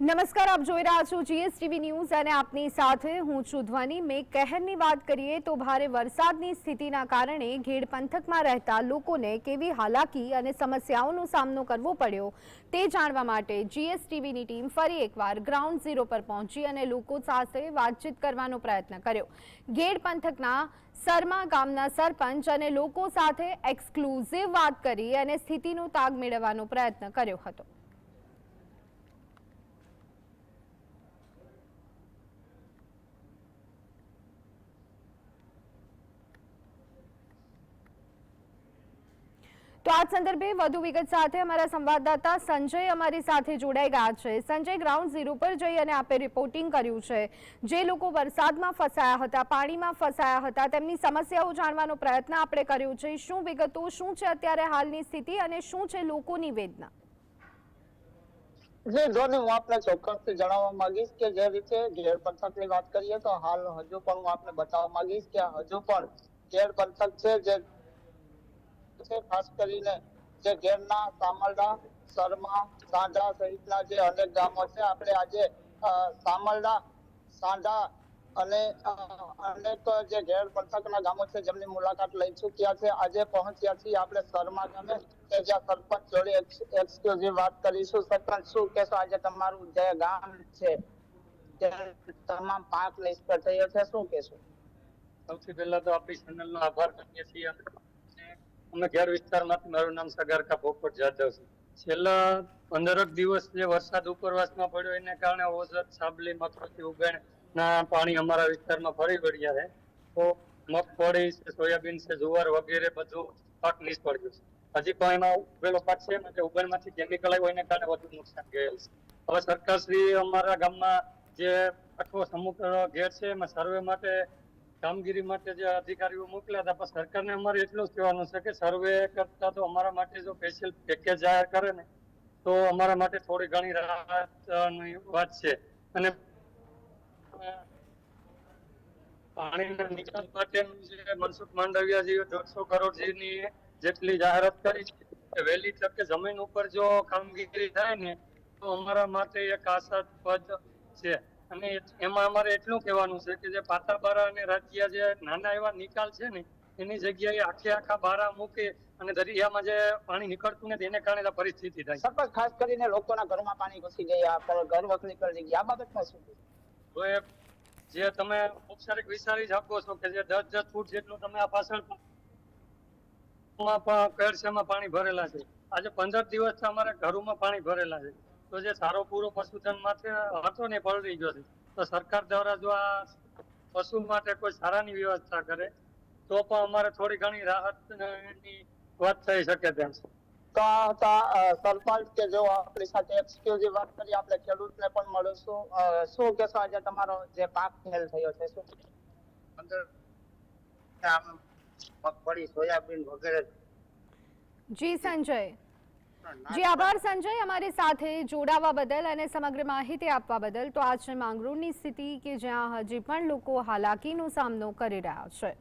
નમસ્કાર, આપ જોઈ રહ્યા છો જીએસટીવી ન્યૂઝ અને આપની સાથે હું છું ધ્વની। મેં કહેરની વાત કરીએ તો ભારે વરસાદની સ્થિતિના કારણે ઘેડ પંથકમાં રહેતા લોકોને કેવી હાલાકી અને સમસ્યાઓનો સામનો કરવો પડ્યો તે જાણવા માટે જીએસટીવીની ટીમ ફરી એકવાર ગ્રાઉન્ડ ઝીરો પર પહોંચી અને લોકો સાથે વાતચીત કરવાનો પ્રયત્ન કર્યો। ઘેડ પંથકના સરમા ગામના સરપંચ અને લોકો સાથે એક્સક્લુઝિવ વાત કરી અને સ્થિતિનો તાગ મેળવવાનો પ્રયત્ન કર્યો હતો। तो आज संदर्भे વધુ વિગત સાથે અમારા સંવાદદાતા સંજય અમારી સાથે જોડાઈ ગયા છે। સંજય, ગ્રાઉન્ડ ઝીરો પર જઈ અને આપે રિપોર્ટિંગ કર્યું છે। જે લોકો વરસાદમાં ફસાયા હતા, પાણીમાં ફસાયા હતા, તેમની સમસ્યાઓ જાણવાનો પ્રયત્ન આપણે કર્યો છે। શું વિગતો, શું છે અત્યારે હાલની સ્થિતિ અને શું છે લોકોની વેદના? જે જોને હું આપને ચોક્કસથી જણાવવા માંગીશ કે જે રીતે ઘેડ પંથકની વાત કરીએ તો હાલ હજુ પણ હું આપને બતાવવા માંગીશ કે હજુ પણ ઘેડ પંથક છે જે ખાસ કરીને જે ઘેડના સામરડા, સરમા, સાંઢા સહિતના જે અનેક ગામો છે, આપણે આજે સામરડા, સાંઢા અને અનેક જે ઘેડ પંથકના ગામો છે જેમની મુલાકાત લઈ ચૂક્યા છે। આજે પહોંચ્યા છીએ આપણે સરમા ગામે કે જ્યાં સરપંચ જોડે એક્સક્લુઝિવ વાત કરીશું। સરપંચ, શું કહેશો, આજે તમારું જે ગામ છે તે તમામ પાક નિષ્ફળ થયો છે, શું કહેશો? સૌથી પહેલા તો આપણી ચેનલનો આભાર કરીએ છીએ। અમે ઘેડ વિસ્તારમાંથી, મારું નામ સગારકા પોપટ જાદવ છે। છેલ્લા 15 દિવસ જે વરસાદ ઉપરવાસમાં પડ્યો એને કારણે ઓઝત, સાબલી, મથુરથી ઉગાડના પાણી અમારા વિસ્તારમાં ફરી વળ્યા છે। તો મગફળી છે, સોયાબીન છે, જુવાર વગેરે બધું પાક નિષ્ફળ ગયું છે। હજી પણ એમાં ઉભેલો પાક છે ને, ઉગાડમાંથી કેમિકલ આવ્યો એને કારણે વધુ નુકસાન ગયેલ છે। હવે સરકારશ્રી અમારા ગામમાં જે આખો સમૂહ ઘેડ છે એમાં સર્વે માટે કામગીરી માટે જે અધિકારીઓ મોકલ્યા હતા, પણ સરકારને અમારે એટલું જ કહેવાનું છે કે સર્વે કરતા તો અમારા માટે જો સ્પેશિયલ પેકેજ જાહેર કરે ને તો અમારા માટે થોડી ઘણી રાહતની વાત છે। અને પાણીના નિકાલ માટેનું જે મનસુખ માંડવિયાજીએ 150 કરોડની જેટલી જાહેરાત કરી છે, વહેલી તકે જમીન ઉપર જો કામગીરી થાય ને તો અમારા માટે એક આશાસ્પદ છે। અને એમાં અમારે એટલું કહેવાનું છે કે જે પાતાબારા અને રાજ્ય જે નાના એવા નિકાલ છે ને એની જગ્યાએ આખા બારા મૂકી અને દરિયામાં જે પાણી નીકળતું નથી એને કારણે પરિસ્થિતિ થાય। સરપંચ, ખાસ કરીને લોકોના ઘરમાં પાણી ઘૂસી ગયા, ઘર વખરી કરી ગયા, આ બાબતમાં શું? તો એ જે તમે ઔપચારિક વિચારી શકો છો કે જે 10-10 ફૂટ જેટલું તમે આ પાછળ કેળસેમાં પાણી ભરેલા છે। આજે 15 દિવસથી અમારે ઘરોમાં પાણી ભરેલા છે। તો જે સારો પૂરો પશુધન માટે હતો ને પલળી ગયો છે। તો સરકાર દ્વારા જો આ પશુ માટે કોઈ સારાની વ્યવસ્થા કરે તો પણ અમારે થોડી ઘણી રાહતની વાત થઈ શકે તેમ છે। તો સરપંચ કે જો આપણી સાથે એક્સક્લુઝિવ વાત કરી, આપણે ખેડૂતને પણ મળીશું। શું કહેશો, આજે તમારો જે પાક ફેલ થયો છે શું? મગફળી, સોયાબીન વગેરે। જી સંજય, જી આભાર સંજય, અમારી સાથે જોડાવા બદલ અને સમગ્ર માહિતી આપવા બદલ। તો આ છે માંગરોળની સ્થિતિ કે જ્યાં હજી પણ લોકો હાલાકીનો સામનો કરી રહ્યા છે।